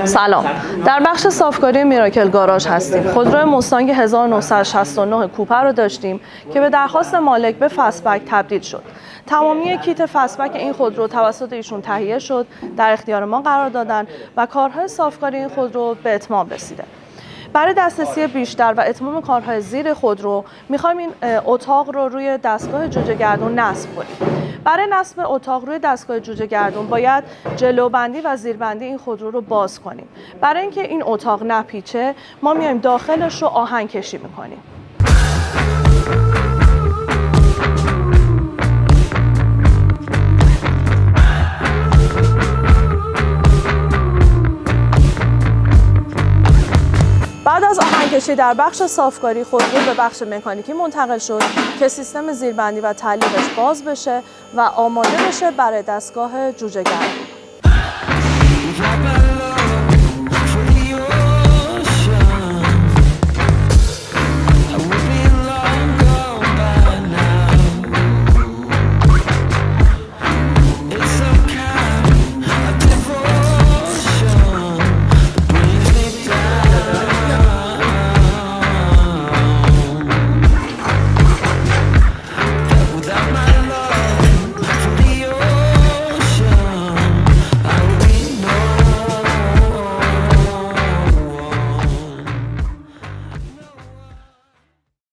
سلام، در بخش صافکاری میراکل گاراژ هستیم. خودرو مستانگ 1969 کوپه رو داشتیم که به درخواست مالک به فستبک تبدیل شد. تمامی کیت فستبک این خودرو توسط ایشون تهیه شد، در اختیار ما قرار دادن و کارهای صافکاری این خودرو به اتمام رسیده. برای دسترسی بیشتر و اتمام کارهای زیر خودرو می‌خوایم این اتاق رو روی دستگاه جوجه گردون نصب کنیم. برای نصب اتاق روی دستگاه جوجه گردون باید جلوبندی و زیربندی این خودرو رو باز کنیم. برای اینکه این اتاق نپیچه ما میایم داخلش رو آهن کشی می‌کنیم. بعد از آهنکشی در بخش صافکاری خودرو به بخش مکانیکی منتقل شد که سیستم زیربندی و تعلیقش باز بشه و آماده بشه برای دستگاه جوجه گردون.